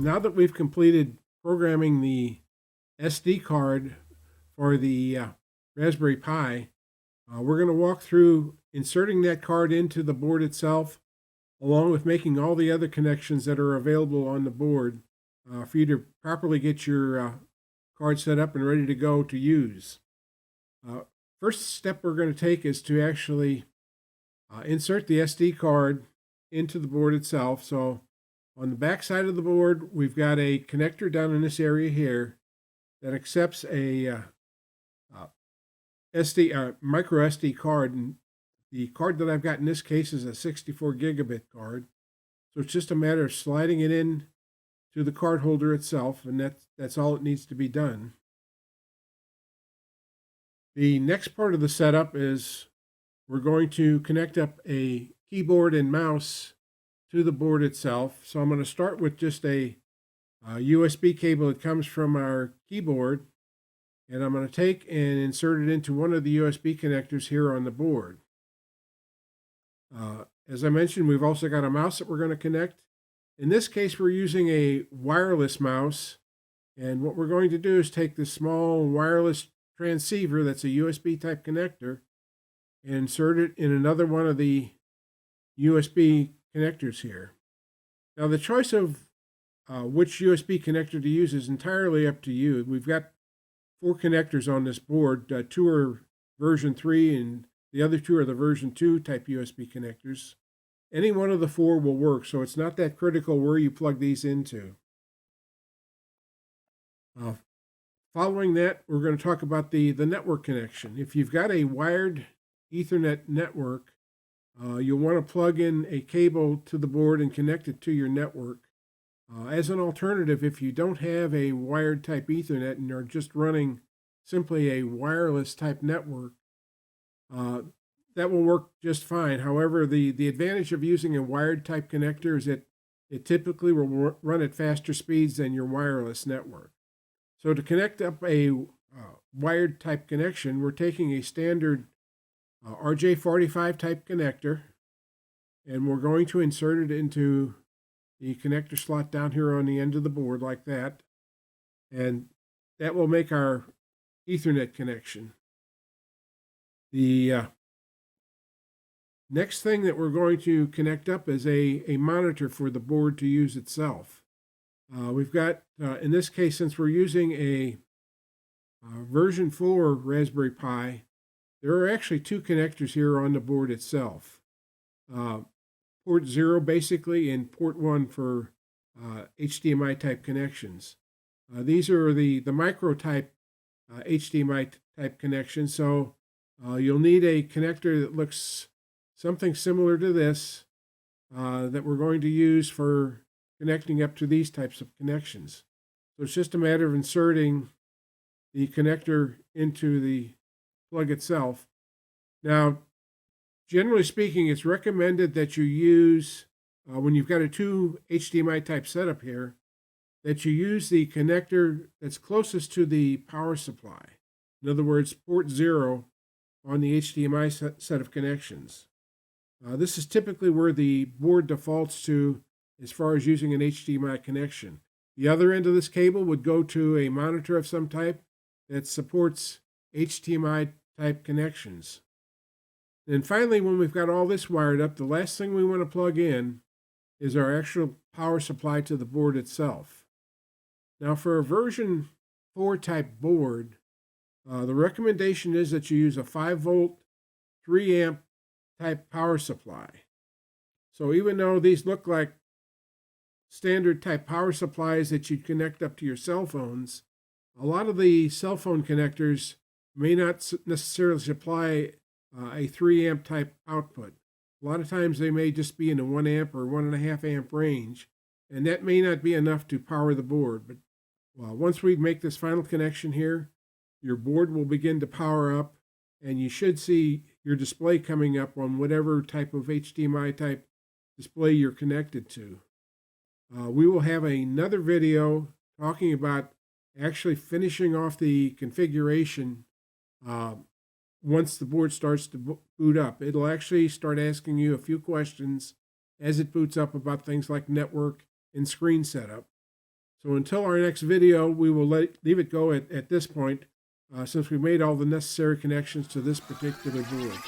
Now that we've completed programming the SD card for the Raspberry Pi, we're going to walk through inserting that card into the board itself, along with making all the other connections that are available on the board for you to properly get your card set up and ready to go to use. Uh, First step we're going to take is to actually insert the SD card into the board itself. So on the back side of the board, we've got a connector down in this area here that accepts a micro SD card. And the card that I've got in this case is a 64 gigabit card. So it's just a matter of sliding it in to the card holder itself, and that's all it needs to be done. The next part of the setup is we're going to connect up a keyboard and mouse to the board itself. So I'm going to start with just a USB cable that comes from our keyboard, and I'm going to take and insert it into one of the USB connectors here on the board. As I mentioned, we've also got a mouse that we're going to connect. In this case, we're using a wireless mouse, and what we're going to do is take this small wireless transceiver that's a USB type connector and insert it in another one of the USB connectors here. Now, the choice of which USB connector to use is entirely up to you. We've got 4 connectors on this board. 2 are version 3 and the other 2 are the version 2 type USB connectors. Any one of the 4 will work, so it's not that critical where you plug these into. Following that, we're going to talk about the network connection. If you've got a wired Ethernet network, you'll want to plug in a cable to the board and connect it to your network. As an alternative, if you don't have a wired type Ethernet and are just running simply a wireless type network, that will work just fine. However, the advantage of using a wired type connector is that it typically will run at faster speeds than your wireless network. So to connect up a wired type connection, we're taking a standard RJ45 type connector, and we're going to insert it into the connector slot down here on the end of the board like that. And that will make our Ethernet connection. The next thing that we're going to connect up is a monitor for the board to use itself. We've got, in this case, since we're using a version 4 Raspberry Pi, there are actually 2 connectors here on the board itself. Port 0 basically, and port 1 for HDMI type connections. These are the micro type HDMI type connections, so you'll need a connector that looks something similar to this that we're going to use for connecting up to these types of connections. So it's just a matter of inserting the connector into the plug itself. Now, generally speaking, it's recommended that you use, when you've got a 2 HDMI type setup here, that you use the connector that's closest to the power supply. In other words, port 0 on the HDMI set of connections. This is typically where the board defaults to as far as using an HDMI connection. The other end of this cable would go to a monitor of some type that supports HDMI type connections. And finally, when we've got all this wired up, the last thing we want to plug in is our actual power supply to the board itself. Now, for a version 4 type board, the recommendation is that you use a 5-volt, 3-amp type power supply. So even though these look like standard type power supplies that you connect up to your cell phones, a lot of the cell phone connectors may not necessarily supply a 3-amp type output. A lot of times they may just be in a 1 amp or 1.5 amp range, and that may not be enough to power the board. But once we make this final connection here, your board will begin to power up, and you should see your display coming up on whatever type of HDMI type display you're connected to. We will have another video talking about actually finishing off the configuration once the board starts to boot up. It'll actually start asking you a few questions as it boots up about things like network and screen setup. So until our next video, we will leave it go at this point, since we made all the necessary connections to this particular board.